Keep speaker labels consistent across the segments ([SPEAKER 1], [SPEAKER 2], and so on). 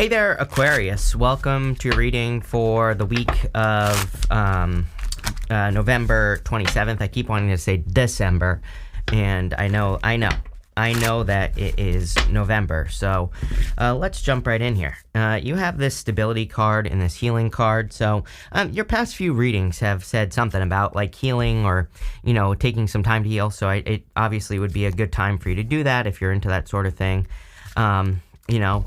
[SPEAKER 1] Hey there, Aquarius. Welcome to your reading for the week of November 27th. I keep wanting to say December, and I know that it is November. So let's jump right in here. You have this stability card and this healing card. So your past few readings have said something about like healing or, taking some time to heal. So it obviously would be a good time for you to do that if you're into that sort of thing.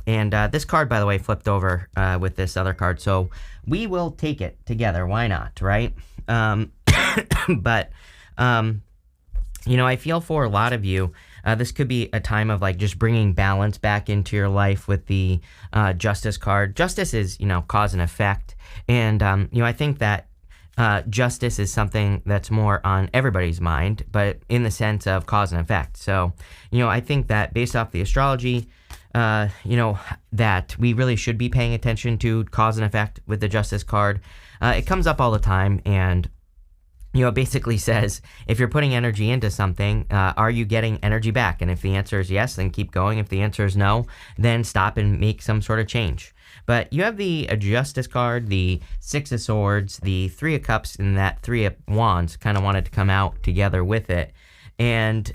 [SPEAKER 1] And this card, by the way, flipped over with this other card. So we will take it together. Why not, right? But I feel for a lot of you, this could be a time of like just bringing balance back into your life with the Justice card. Justice is, cause and effect. And, I think that justice is something that's more on everybody's mind, but in the sense of cause and effect. So, I think that based off the astrology, that we really should be paying attention to cause and effect with the Justice card. It comes up all the time, and it basically says, if you're putting energy into something, are you getting energy back? And if the answer is yes, then keep going. If the answer is no, then stop and make some sort of change. But you have the Justice card, the Six of Swords, the Three of Cups, and that Three of Wands kind of wanted to come out together with it. And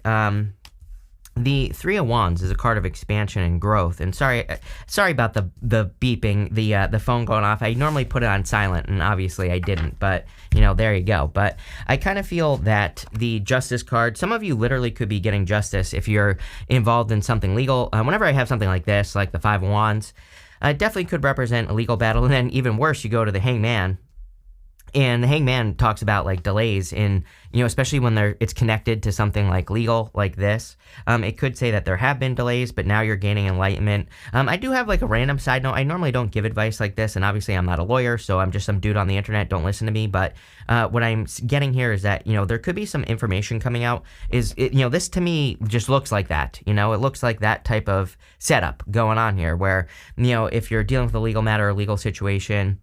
[SPEAKER 1] the Three of Wands is a card of expansion and growth. And sorry about the beeping, the phone going off. I normally put it on silent, and obviously I didn't. But there you go. But I kind of feel that the Justice card, some of you literally could be getting justice if you're involved in something legal. Whenever I have something like this, like the Five of Wands, definitely could represent a legal battle. And then even worse, you go to the Hangman. And the Hangman talks about like delays in, especially when it's connected to something like legal like this. It could say that there have been delays, but now you're gaining enlightenment. I do have like a random side note. I normally don't give advice like this, and obviously I'm not a lawyer, so I'm just some dude on the internet. Don't listen to me. But what I'm getting here is that, there could be some information coming out. This to me just looks like that. It looks like that type of setup going on here where, if you're dealing with a legal matter or legal situation,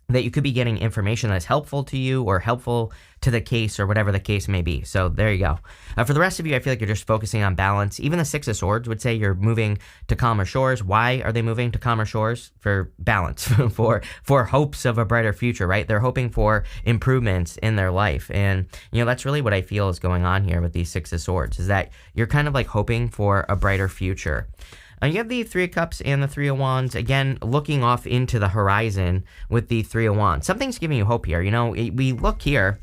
[SPEAKER 1] that you could be getting information that's helpful to you or helpful to the case or whatever the case may be. So there you go. For the rest of you, I feel like you're just focusing on balance. Even the Six of Swords would say you're moving to calmer shores. Why are they moving to calmer shores? For balance, for hopes of a brighter future, right? They're hoping for improvements in their life. And, that's really what I feel is going on here with these Six of Swords, is that you're kind of like hoping for a brighter future. You have the Three of Cups and the Three of Wands, again, looking off into the horizon with the Three of Wands. Something's giving you hope here. We look here,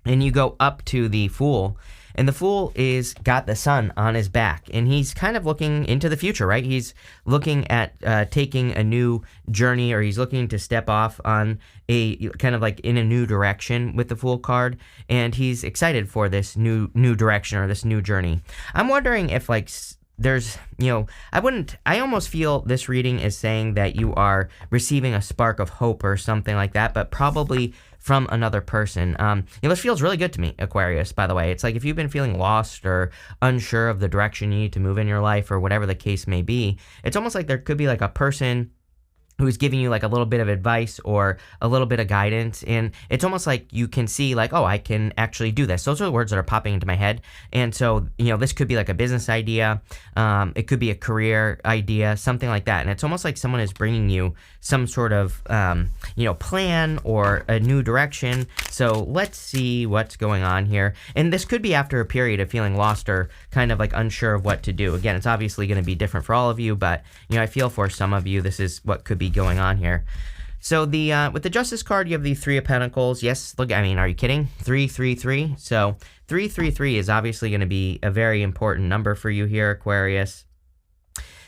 [SPEAKER 1] and you go up to the Fool, and the Fool is got the sun on his back, and he's kind of looking into the future, right? He's looking at taking a new journey, or he's looking to step off on a kind of like in a new direction with the Fool card, and he's excited for this new direction or this new journey. I'm wondering if like there's, I almost feel this reading is saying that you are receiving a spark of hope or something like that, but probably from another person. This feels really good to me, Aquarius, by the way. It's like if you've been feeling lost or unsure of the direction you need to move in your life or whatever the case may be, it's almost like there could be like a person who's giving you like a little bit of advice or a little bit of guidance, and it's almost like you can see like, oh, I can actually do this. Those are the words that are popping into my head. And so, this could be like a business idea, it could be a career idea, something like that. And it's almost like someone is bringing you some sort of, plan or a new direction. So let's see what's going on here. And this could be after a period of feeling lost or kind of like unsure of what to do. Again, it's obviously going to be different for all of you, but, I feel for some of you, this is what could be going on here. So with the Justice card, you have the Three of Pentacles. Yes, look, are you kidding? 333. So 333 is obviously going to be a very important number for you here, Aquarius.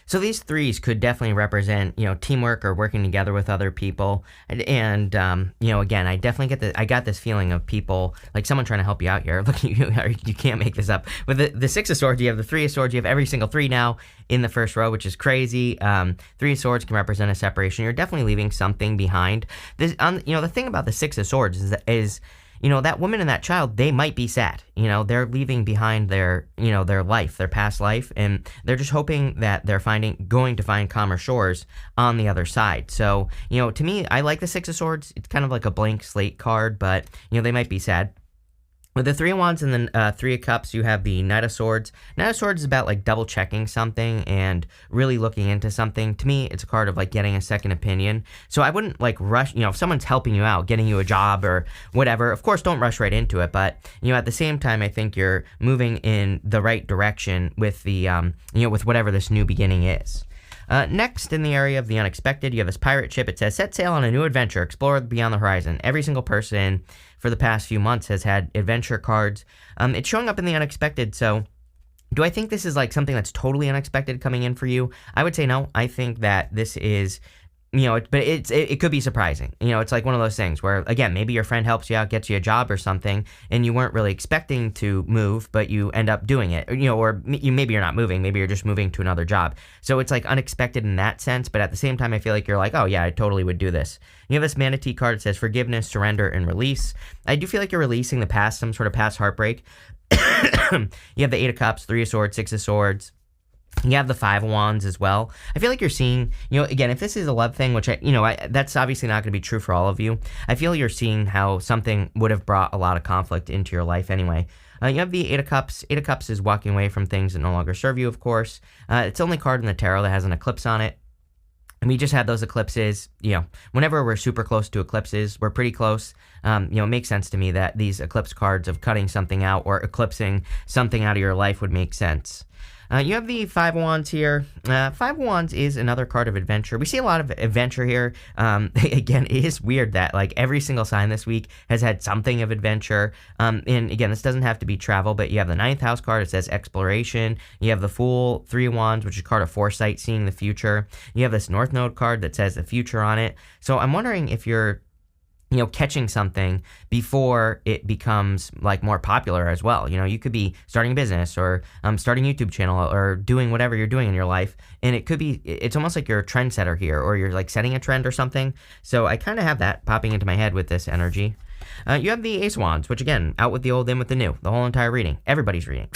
[SPEAKER 1] So these threes could definitely represent, teamwork or working together with other people. And, again, I definitely I got this feeling of people, like someone trying to help you out here. Look, you can't make this up. With the Six of Swords, you have the Three of Swords. You have every single three now in the first row, which is crazy. Three of Swords can represent a separation. You're definitely leaving something behind. The thing about the Six of Swords is that woman and that child, they might be sad. They're leaving behind their life, their past life, and they're just hoping that they're going to find calmer shores on the other side. So, to me, I like the Six of Swords. It's kind of like a blank slate card, but, they might be sad. With the Three of Wands and the Three of Cups, you have the Knight of Swords. Knight of Swords is about like double checking something and really looking into something. To me, it's a card of like getting a second opinion. So I wouldn't like rush, if someone's helping you out, getting you a job or whatever, of course, don't rush right into it. But, at the same time, I think you're moving in the right direction with the, with whatever this new beginning is. Next, in the area of the unexpected, you have this pirate ship. It says, set sail on a new adventure, explore beyond the horizon. Every single person for the past few months has had adventure cards. It's showing up in the unexpected, so do I think this is like something that's totally unexpected coming in for you? I would say no. I think that this is... but it could be surprising. It's like one of those things where, again, maybe your friend helps you out, gets you a job or something, and you weren't really expecting to move, but you end up doing it. Or maybe you're not moving, maybe you're just moving to another job. So it's like unexpected in that sense, but at the same time, I feel like you're like, oh yeah, I totally would do this. You have this manatee card that says forgiveness, surrender, and release. I do feel like you're releasing the past, some sort of past heartbreak. You have the Eight of Cups, Three of Swords, Six of Swords. You have the Five of Wands as well. I feel like you're seeing, again, if this is a love thing, which that's obviously not going to be true for all of you. I feel you're seeing how something would have brought a lot of conflict into your life anyway. You have the Eight of Cups. Eight of Cups is walking away from things that no longer serve you, of course. It's the only card in the tarot that has an eclipse on it. And we just had those eclipses, whenever we're super close to eclipses, we're pretty close. It makes sense to me that these eclipse cards of cutting something out or eclipsing something out of your life would make sense. You have the Five of Wands here. Five of Wands is another card of adventure. We see a lot of adventure here. Again, it is weird that like every single sign this week has had something of adventure. And again, this doesn't have to be travel, but you have the Ninth House card. It says exploration. You have the Fool, Three of Wands, which is a card of foresight, seeing the future. You have this North Node card that says the future on it. So I'm wondering if you're catching something before it becomes like more popular as well. You could be starting a business or starting a YouTube channel or doing whatever you're doing in your life. And it's almost like you're a trendsetter here, or you're like setting a trend or something. So I kind of have that popping into my head with this energy. You have the Ace of Wands, which again, out with the old, in with the new, the whole entire reading. Everybody's reading.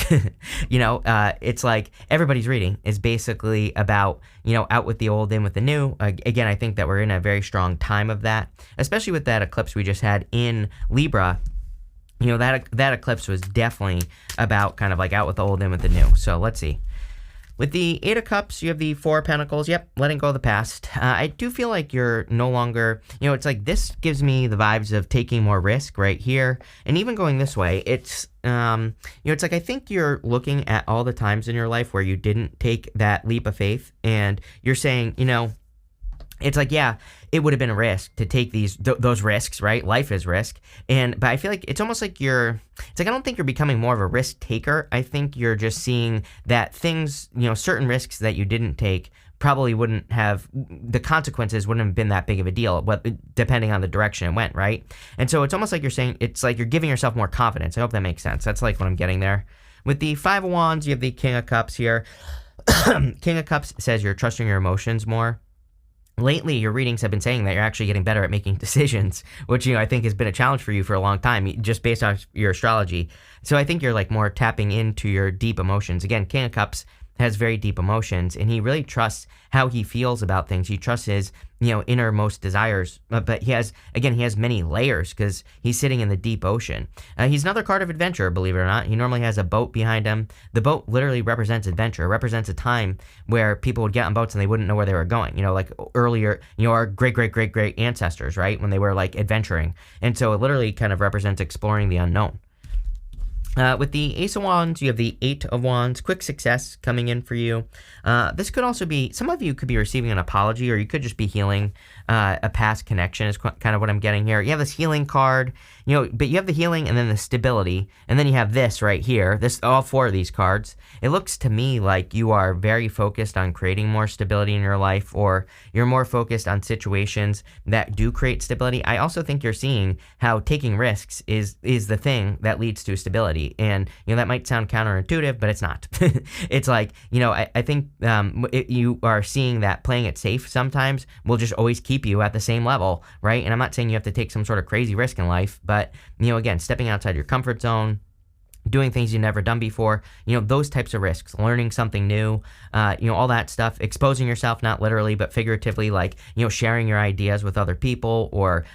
[SPEAKER 1] It's like everybody's reading is basically about, out with the old, in with the new. Again, I think that we're in a very strong time of that, especially with that eclipse we just had in Libra. That eclipse was definitely about kind of like out with the old, in with the new. So let's see. With the Eight of Cups, you have the Four of Pentacles. Yep, letting go of the past. I do feel like you're no longer, it's like this gives me the vibes of taking more risk right here. And even going this way, it's, it's like I think you're looking at all the times in your life where you didn't take that leap of faith. And you're saying, it's like, yeah, it would have been a risk to take those risks, right? Life is risk. But I feel like it's almost like it's like I don't think you're becoming more of a risk taker. I think you're just seeing that things, certain risks that you didn't take probably wouldn't have, the consequences wouldn't have been that big of a deal, depending on the direction it went, right? And so it's almost like you're saying, it's like you're giving yourself more confidence. I hope that makes sense. That's like what I'm getting there. With the Five of Wands, you have the King of Cups here. King of Cups says you're trusting your emotions more. Lately, your readings have been saying that you're actually getting better at making decisions, which, I think has been a challenge for you for a long time, just based on your astrology. So I think you're like more tapping into your deep emotions. Again, King of Cups has very deep emotions, and he really trusts how he feels about things. He trusts his, innermost desires, but he has many layers because he's sitting in the deep ocean. He's another card of adventure, believe it or not. He normally has a boat behind him. The boat literally represents adventure. It represents a time where people would get on boats and they wouldn't know where they were going. like earlier, our great ancestors, right? When they were like adventuring. And so it literally kind of represents exploring the unknown. With the Ace of Wands, you have the Eight of Wands, quick success coming in for you. This could also be, some of you could be receiving an apology, or you could just be healing a past connection is kind of what I'm getting here. You have this healing card, but you have the healing and then the stability, and then you have this right here, all four of these cards. It looks to me like you are very focused on creating more stability in your life, or you're more focused on situations that do create stability. I also think you're seeing how taking risks is the thing that leads to stability. And, that might sound counterintuitive, but it's not. It's like, I think you are seeing that playing it safe sometimes will just always keep you at the same level, right? And I'm not saying you have to take some sort of crazy risk in life, but, again, stepping outside your comfort zone, doing things you've never done before, those types of risks, learning something new, all that stuff, exposing yourself, not literally, but figuratively, like, sharing your ideas with other people or,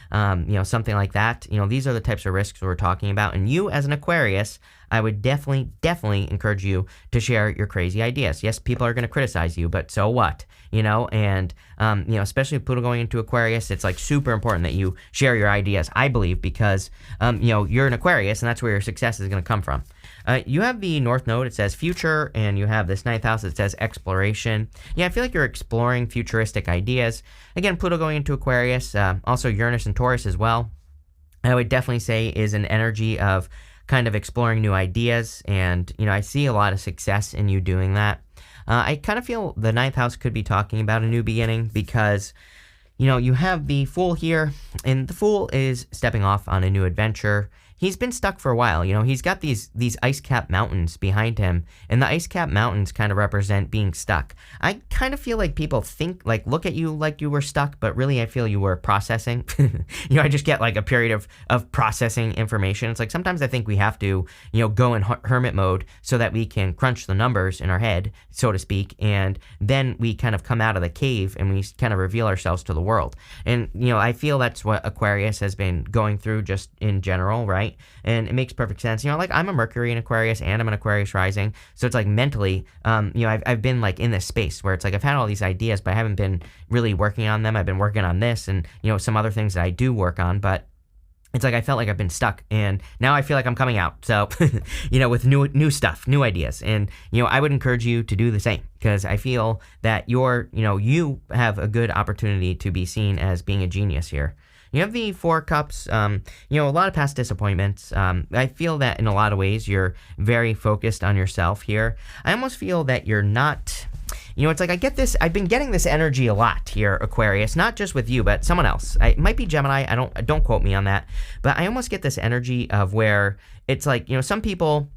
[SPEAKER 1] something like that. These are the types of risks we're talking about. And you as an Aquarius, I would definitely encourage you to share your crazy ideas. Yes, people are going to criticize you, but so what? And especially Pluto going into Aquarius, it's like super important that you share your ideas, I believe, because, you're an Aquarius and that's where your success is going to come from. You have the North Node, it says future, and you have this ninth house, it says exploration. Yeah, I feel like you're exploring futuristic ideas. Again, Pluto going into Aquarius, also Uranus and Taurus as well, I would definitely say is an energy of kind of exploring new ideas, and, I see a lot of success in you doing that. I kind of feel the ninth house could be talking about a new beginning because, you have the Fool here, and the Fool is stepping off on a new adventure. He's been stuck for a while. He's got these ice-capped mountains behind him, and the ice-capped mountains kind of represent being stuck. I kind of feel like people look at you like you were stuck, but really I feel you were processing. I just get like a period of processing information. It's like sometimes I think we have to, go in hermit mode so that we can crunch the numbers in our head, so to speak, and then we kind of come out of the cave and we kind of reveal ourselves to the world. And, I feel that's what Aquarius has been going through just in general, right? And it makes perfect sense. I'm a Mercury in Aquarius and I'm an Aquarius rising. So it's like mentally, I've been like in this space where it's like I've had all these ideas, but I haven't been really working on them. I've been working on this and, some other things that I do work on, but it's like I felt like I've been stuck, and now I feel like I'm coming out. So, with new stuff, new ideas. And, I would encourage you to do the same because I feel that you have a good opportunity to be seen as being a genius here. You have the Four Cups, a lot of past disappointments. I feel that in a lot of ways you're very focused on yourself here. I almost feel that you're not, it's like I've been getting this energy a lot here, Aquarius, not just with you, but someone else. It might be Gemini, don't quote me on that, but I almost get this energy of where it's like, some people,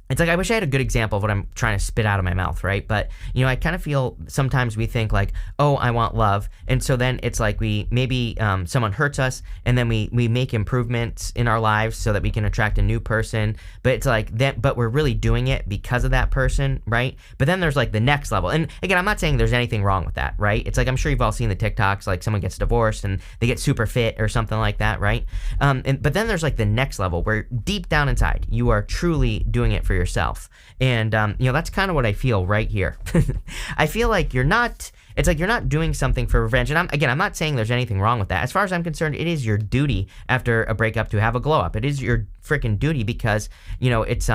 [SPEAKER 1] it's like I wish I had a good example of what I'm trying to spit out of my mouth, right? But, I kind of feel sometimes we think like, oh, I want love. And so then it's like maybe someone hurts us and then we make improvements in our lives so that we can attract a new person. But it's like that, but we're really doing it because of that person, right? But then there's like the next level. And again, I'm not saying there's anything wrong with that, right? It's like I'm sure you've all seen the TikToks, like someone gets divorced and they get super fit or something like that, right? But then there's like the next level where deep down inside, you are truly doing it for yourself. And, that's kind of what I feel right here. I feel like you're not doing something for revenge. And I'm not saying there's anything wrong with that. As far as I'm concerned, it is your duty after a breakup to have a glow up. It is your freaking duty because, it's,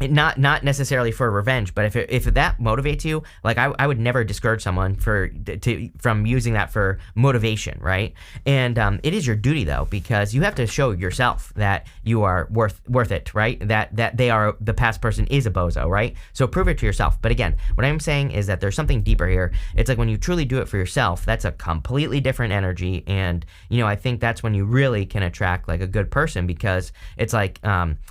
[SPEAKER 1] not necessarily for revenge, but if that motivates you, like I would never discourage someone from using that for motivation, right? And it is your duty though, because you have to show yourself that you are worth it, right? That the past person is a bozo, right? So prove it to yourself. But again, what I'm saying is that there's something deeper here. It's like when you truly do it for yourself, that's a completely different energy, and I think that's when you really can attract like a good person because it's like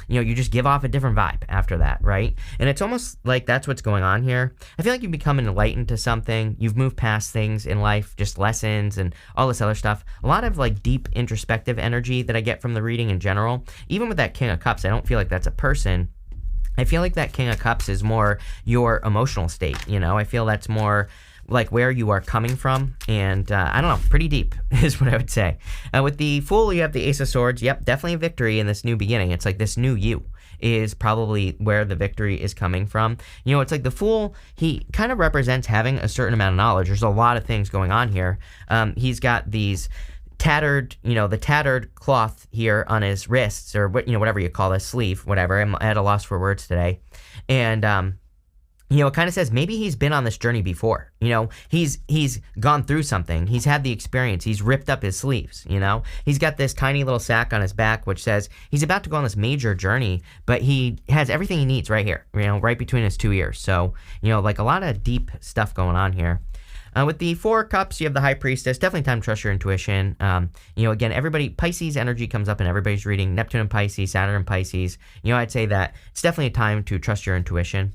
[SPEAKER 1] you just give off a different vibe after that, right? And it's almost like that's what's going on here. I feel like you've become enlightened to something. You've moved past things in life, just lessons and all this other stuff. A lot of like deep introspective energy that I get from the reading in general. Even with that King of Cups, I don't feel like that's a person. I feel like that King of Cups is more your emotional state, I feel that's more like where you are coming from, and I don't know, pretty deep is what I would say. With the Fool, you have the Ace of Swords. Yep, definitely a victory in this new beginning. It's like this new you is probably where the victory is coming from. It's like the Fool, he kind of represents having a certain amount of knowledge. There's a lot of things going on here. He's got these tattered, the tattered cloth here on his wrists, or whatever you call this, sleeve, whatever. I'm at a loss for words today. And it kind of says maybe he's been on this journey before. He's gone through something. He's had the experience. He's ripped up his sleeves, He's got this tiny little sack on his back which says he's about to go on this major journey, but he has everything he needs right here, right between his two ears. So, like a lot of deep stuff going on here. With the Four Cups, you have the High Priestess. Definitely time to trust your intuition. Again, everybody, Pisces energy comes up in everybody's reading. Neptune and Pisces, Saturn and Pisces. I'd say that it's definitely a time to trust your intuition.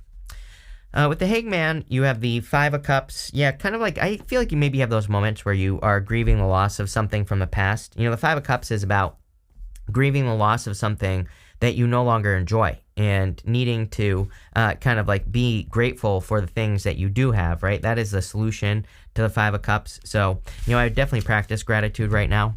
[SPEAKER 1] With the Hangman, you have the Five of Cups. Yeah, kind of like, I feel like you maybe have those moments where you are grieving the loss of something from the past. The Five of Cups is about grieving the loss of something that you no longer enjoy. and needing to kind of like be grateful for the things that you do have, right? That is the solution to the Five of Cups. So, I would definitely practice gratitude right now.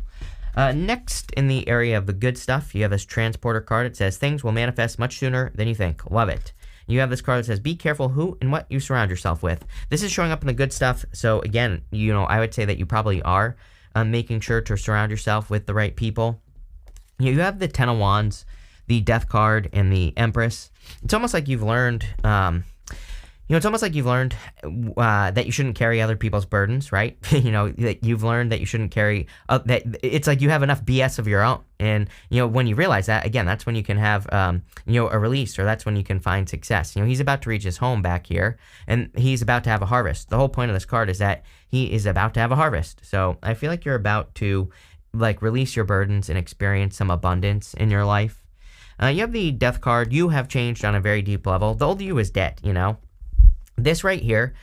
[SPEAKER 1] Next, in the area of the good stuff, you have this transporter card. It says things will manifest much sooner than you think. Love it. You have this card that says be careful who and what you surround yourself with. This is showing up in the good stuff. So again, I would say that you probably are making sure to surround yourself with the right people. You have the Ten of Wands, the Death card, and the Empress. It's almost like you've learned, that you shouldn't carry other people's burdens, right? That you've learned that you shouldn't carry, that it's like you have enough BS of your own. And, when you realize that, again, that's when you can have, a release, or that's when you can find success. He's about to reach his home back here, and he's about to have a harvest. The whole point of this card is that he is about to have a harvest. So I feel like you're about to, release your burdens and experience some abundance in your life. You have the Death card. You have changed on a very deep level. The old you is dead, This right here,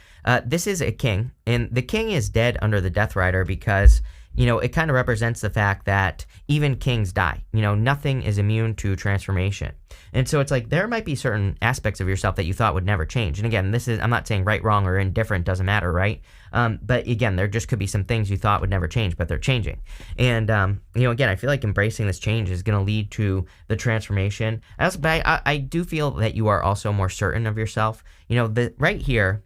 [SPEAKER 1] this is a king, and the king is dead under the Death Rider because, it kind of represents the fact that even kings die. Nothing is immune to transformation. And so it's like there might be certain aspects of yourself that you thought would never change. And again, I'm not saying right, wrong, or indifferent, doesn't matter, right? But again, there just could be some things you thought would never change, but they're changing. And, again, I feel like embracing this change is going to lead to the transformation. I do feel that you are also more certain of yourself. Right here,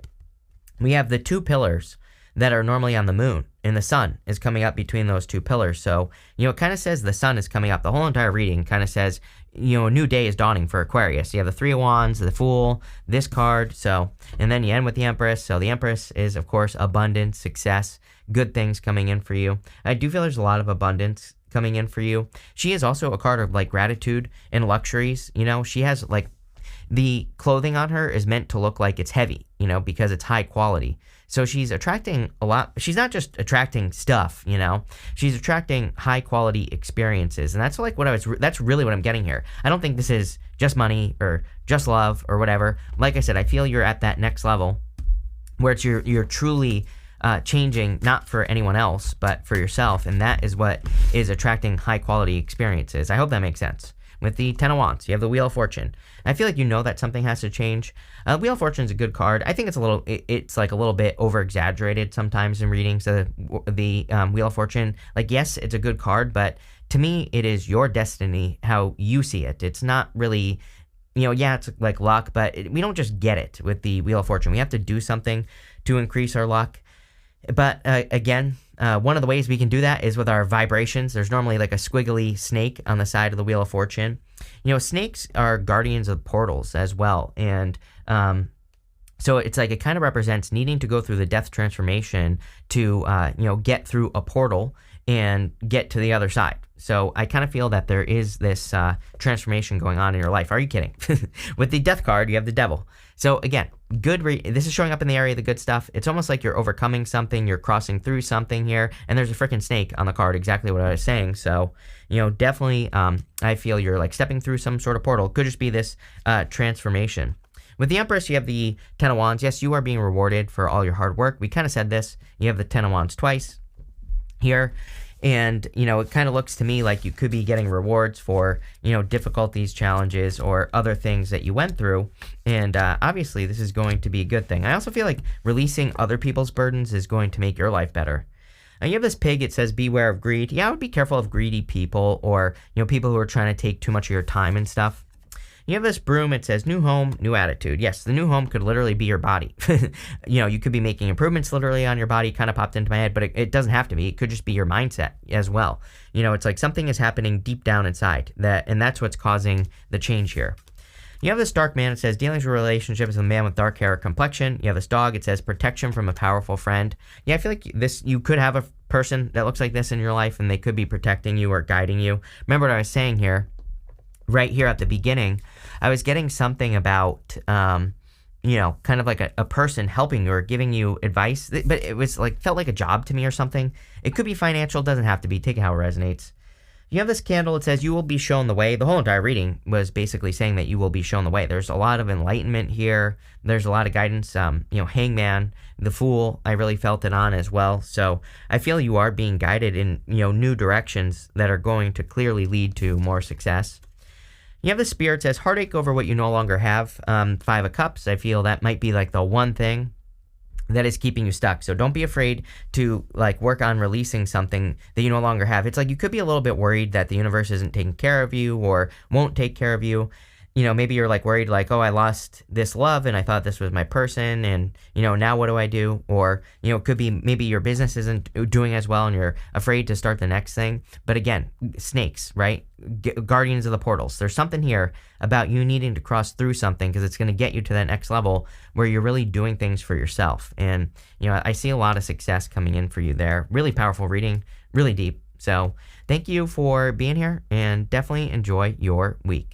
[SPEAKER 1] we have the two pillars that are normally on the moon, and the sun is coming up between those two pillars. So, it kind of says the sun is coming up. The whole entire reading kind of says, a new day is dawning for Aquarius. You have the Three of Wands, the Fool, this card. So, and then you end with the Empress. So the Empress is, of course, abundance, success, good things coming in for you. I do feel there's a lot of abundance coming in for you. She is also a card of gratitude and luxuries. She has the clothing on her is meant to look like it's heavy, because it's high quality. So she's attracting a lot. She's not just attracting stuff, she's attracting high quality experiences. And that's that's really what I'm getting here. I don't think this is just money or just love or whatever. Like I said, I feel you're at that next level where you're truly changing, not for anyone else, but for yourself. And that is what is attracting high quality experiences. I hope that makes sense. With the Ten of Wands, you have the Wheel of Fortune. I feel like that something has to change. Wheel of Fortune is a good card. I think it's a little bit over exaggerated sometimes in readings. The Wheel of Fortune, yes, it's a good card, but to me, it is your destiny how you see it. It's not really, it's like luck, but we don't just get it with the Wheel of Fortune. We have to do something to increase our luck. But again, one of the ways we can do that is with our vibrations. There's normally a squiggly snake on the side of the Wheel of Fortune. Snakes are guardians of portals as well. And so it's it kind of represents needing to go through the death transformation to, get through a portal and get to the other side. So I kind of feel that there is this transformation going on in your life. Are you kidding? With the Death card, you have the Devil. So again, this is showing up in the area of the good stuff. It's almost like you're overcoming something, you're crossing through something here, and there's a freaking snake on the card, exactly what I was saying. So, definitely I feel you're stepping through some sort of portal. Could just be this transformation. With the Empress, you have the Ten of Wands. Yes, you are being rewarded for all your hard work. We kind of said this. You have the Ten of Wands twice here. And, it kind of looks to me like you could be getting rewards for, difficulties, challenges, or other things that you went through. And obviously, this is going to be a good thing. I also feel like releasing other people's burdens is going to make your life better. You have this pig. It says, beware of greed. Yeah, I would be careful of greedy people or, people who are trying to take too much of your time and stuff. You have this broom. It says, new home, new attitude. Yes, the new home could literally be your body. You could be making improvements literally on your body. Kind of popped into my head, but it doesn't have to be. It could just be your mindset as well. It's like something is happening deep down inside, and that's what's causing the change here. You have this dark man. It says, dealings with relationships with a man with dark hair or complexion. You have this dog. It says, protection from a powerful friend. Yeah, I feel like you could have a person that looks like this in your life, and they could be protecting you or guiding you. Remember what I was saying here? Right here at the beginning, I was getting something about, kind of like a person helping you or giving you advice, but it was felt like a job to me or something. It could be financial, doesn't have to be. Take it how it resonates. You have this candle. It says you will be shown the way. The whole entire reading was basically saying that you will be shown the way. There's a lot of enlightenment here. There's a lot of guidance. Hangman, the Fool, I really felt it on as well. So I feel you are being guided in, new directions that are going to clearly lead to more success. You have the Spirit says heartache over what you no longer have. Five of Cups, I feel that might be like the one thing that is keeping you stuck. So don't be afraid to like work on releasing something that you no longer have. It's like you could be a little bit worried that the universe isn't taking care of you or won't take care of you. Maybe you're like worried like, oh, I lost this love and I thought this was my person and, now what do I do? Or, it could be maybe your business isn't doing as well and you're afraid to start the next thing. But again, snakes, right? Guardians of the portals. There's something here about you needing to cross through something because it's going to get you to that next level where you're really doing things for yourself. And, I see a lot of success coming in for you there. Really powerful reading, really deep. So thank you for being here and definitely enjoy your week.